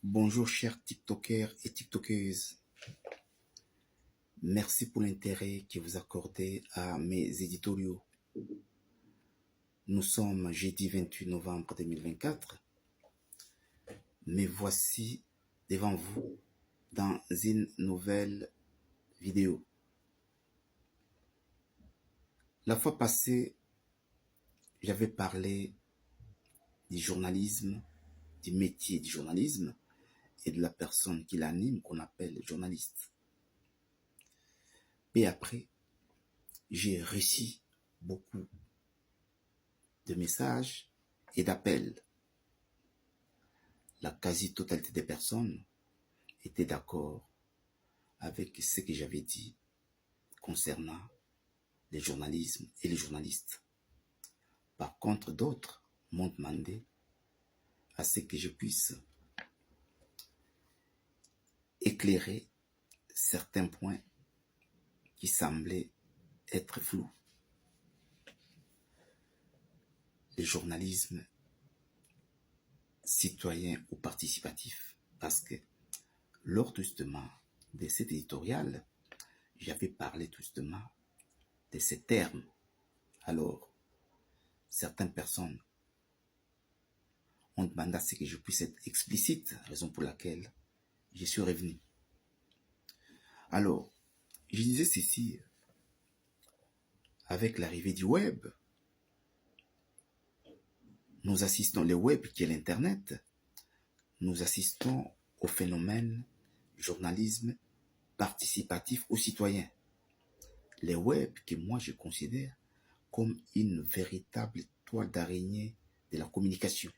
Bonjour chers TikTokers et TikTokeuses. Merci pour l'intérêt que vous accordez à mes éditoriaux. Nous sommes jeudi 28 novembre 2024. Me voici devant vous dans une nouvelle vidéo. La fois passée, j'avais parlé du journalisme, du métier du journalisme et de la personne qui l'anime qu'on appelle journaliste. Et après, j'ai reçu beaucoup de messages et d'appels. La quasi-totalité des personnes étaient d'accord avec ce que j'avais dit concernant le journalisme et les journalistes. Par contre, d'autres m'ont demandé à ce que je puisse éclairer certains points qui semblaient être flous. Le journalisme citoyen ou participatif, parce que lors justement de cet éditorial, j'avais parlé justement de ces termes. Alors, certaines personnes ont demandé à ce que je puisse être explicite, raison pour laquelle je suis revenu. Alors, je disais ceci, avec l'arrivée du web, nous assistons, le web qui est l'Internet, nous assistons au phénomène journalisme participatif ou citoyen. Le web que moi je considère comme une véritable toile d'araignée de la communication.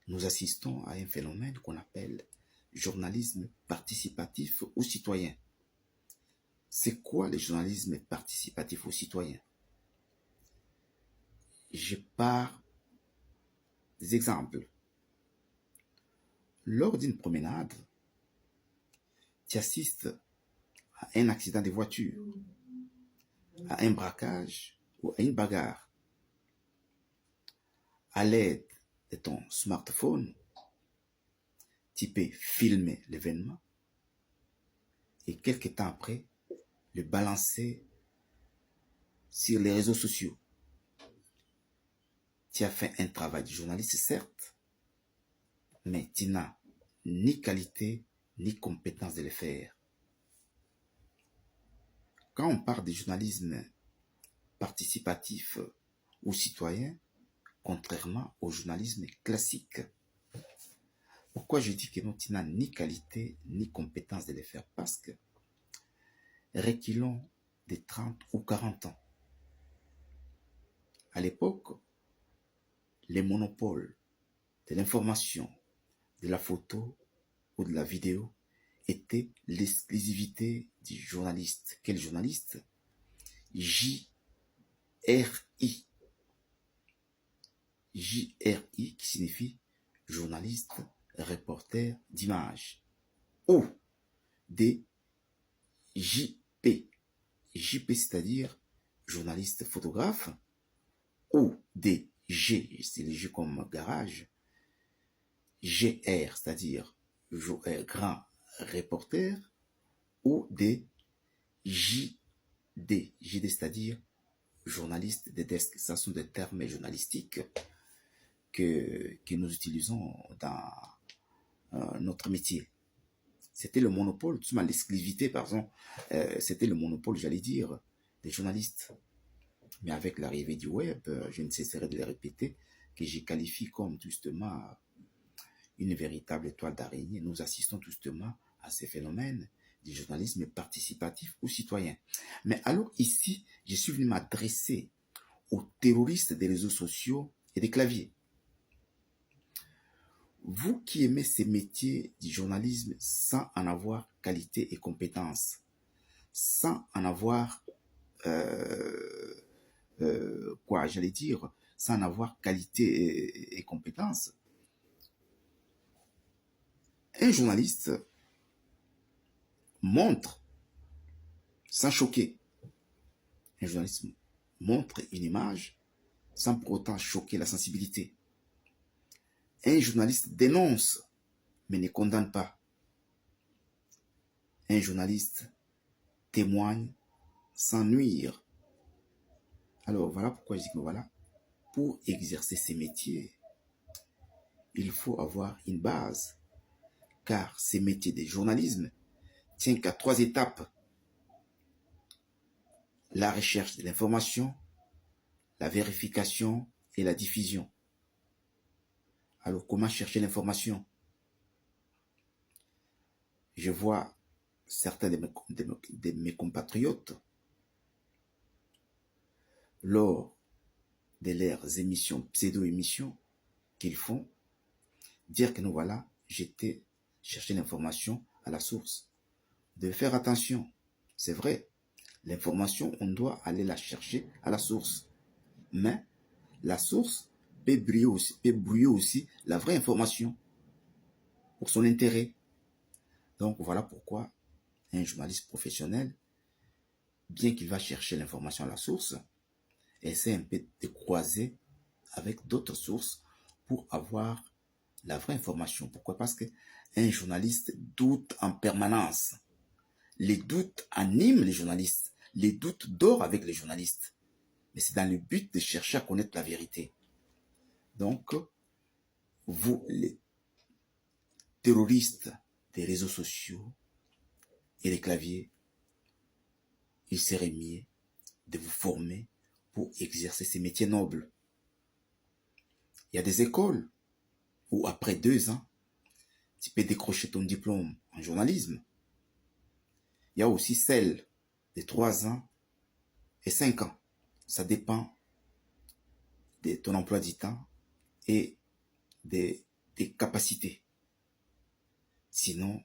Nous assistons à un phénomène qu'on appelle journalisme participatif ou citoyen. C'est quoi le journalisme participatif ou citoyen? Je pars des exemples. Lors d'une promenade, tu assistes à un accident de voiture, à un braquage ou à une bagarre. À l'aide de ton smartphone, tu peux filmer l'événement et quelques temps après, le balancer sur les réseaux sociaux. Tu as fait un travail de journaliste, certes, mais tu n'as ni qualité ni compétence de le faire. Quand on parle de journalisme participatif ou citoyen, contrairement au journalisme classique, pourquoi je dis que non, tu n'as ni qualité ni compétence de le faire? Parce que reculons de 30 ou 40 ans. À l'époque, les monopoles de l'information, de la photo ou de la vidéo étaient l'exclusivité du journaliste. Quel journaliste? JRI. JRI qui signifie journaliste, reporter d'image. Ou des JP. JP c'est-à-dire journaliste photographe. Ou des G, c'est le G comme garage. GR c'est-à-dire grand reporter. Ou des JD. JD c'est-à-dire journaliste de desk. Ce sont des termes journalistiques que nous utilisons dans notre métier. C'était le monopole, tout simplement l'exclusivité, pardon, c'était le monopole, j'allais dire, des journalistes. Mais avec l'arrivée du web, je ne cesserai de le répéter, que j'ai qualifié comme justement une véritable toile d'araignée. Nous assistons justement à ces phénomènes du journalisme participatif ou citoyen. Mais alors ici, je suis venu m'adresser aux terroristes des réseaux sociaux et des claviers. Vous qui aimez ces métiers du journalisme sans en avoir qualité et compétence, sans en avoir, sans en avoir qualité et compétence, un journaliste montre sans choquer. Un journaliste montre une image sans pour autant choquer la sensibilité. Un journaliste dénonce mais ne condamne pas. Un journaliste témoigne sans nuire. Alors voilà pourquoi je dis que voilà, pour exercer ces métiers, il faut avoir une base. Car ces métiers de journalisme tiennent qu'à 3 étapes. La recherche de l'information, la vérification et la diffusion. Alors comment chercher l'information? Je vois certains de mes compatriotes lors de leurs émissions, pseudo-émissions qu'ils font, dire que nous voilà, j'étais chercher l'information à la source. Vous devez faire attention. C'est vrai, l'information, on doit aller la chercher à la source. Mais la source peut brouiller aussi la vraie information pour son intérêt. Donc voilà pourquoi un journaliste professionnel, bien qu'il va chercher l'information à la source, essaie un peu de croiser avec d'autres sources pour avoir la vraie information. Pourquoi? Parce qu'un journaliste doute en permanence. Les doutes animent les journalistes. Les doutes dorment avec les journalistes. Mais c'est dans le but de chercher à connaître la vérité. Donc, vous, les terroristes des réseaux sociaux et des claviers, il serait mieux de vous former pour exercer ces métiers nobles. Il y a des écoles où après 2 ans, tu peux décrocher ton diplôme en journalisme. Il y a aussi celles de 3 ans et 5 ans. Ça dépend de ton emploi du temps et des capacités. Sinon,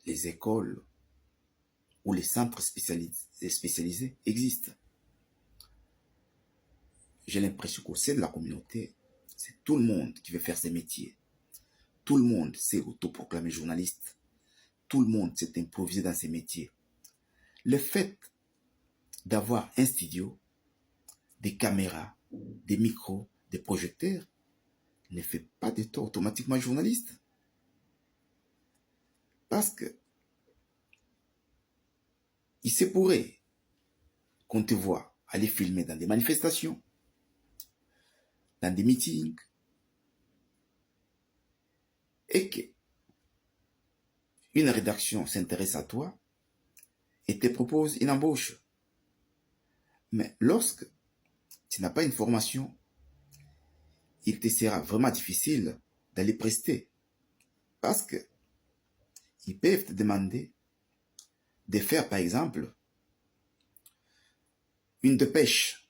les écoles ou les centres spécialisés existent. J'ai l'impression qu'au sein de la communauté, c'est tout le monde qui veut faire ces métiers. Tout le monde s'est autoproclamé journaliste. Tout le monde s'est improvisé dans ces métiers. Le fait d'avoir un studio, des caméras, des micros, des projecteurs, ne fait pas de toi automatiquement journaliste. Parce que il se pourrait qu'on te voit aller filmer dans des manifestations, dans des meetings, et qu'une rédaction s'intéresse à toi et te propose une embauche. Mais lorsque tu n'as pas une formation, il te sera vraiment difficile d'aller prester. Parce que ils peuvent te demander de faire, par exemple, une dépêche.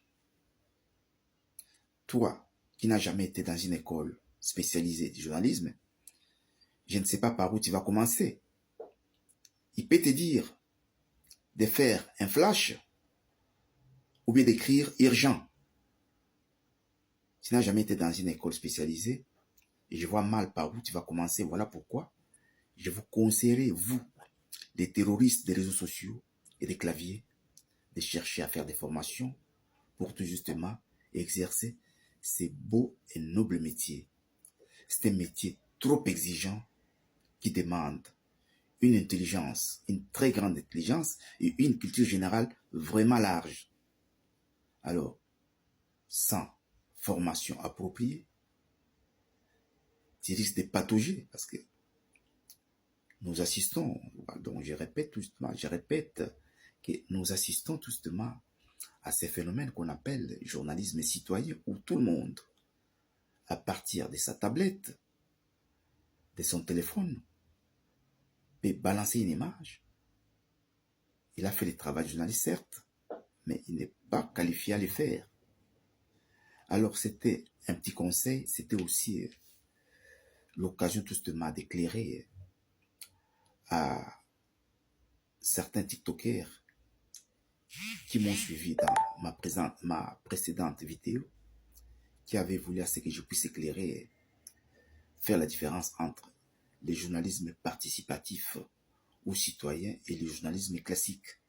Toi, qui n'as jamais été dans une école spécialisée de journalisme, je ne sais pas par où tu vas commencer. Il peut te dire de faire un flash ou bien d'écrire urgent. Tu n'as jamais été dans une école spécialisée et je vois mal par où tu vas commencer. Voilà pourquoi je vous conseillerais, vous, les terroristes des réseaux sociaux et des claviers, de chercher à faire des formations pour tout justement exercer ces beaux et nobles métiers. C'est un métier trop exigeant qui demande une intelligence, une très grande intelligence et une culture générale vraiment large. Alors, sans formation appropriée, tu risques de patauger parce que nous assistons, donc je répète que nous assistons tout justement à ces phénomènes qu'on appelle journalisme citoyen où tout le monde, à partir de sa tablette, de son téléphone, peut balancer une image. Il a fait le travail de journaliste, certes, mais il n'est pas qualifié à le faire. Alors c'était un petit conseil, c'était aussi l'occasion tout justement d'éclairer à certains TikTokers qui m'ont suivi dans ma précédente vidéo, qui avaient voulu à ce que je puisse éclairer, faire la différence entre le journalisme participatif ou citoyen et le journalisme classique.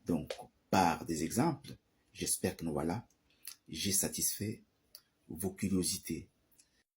Donc, par des exemples, j'espère que nous voilà, j'ai satisfait vos curiosités.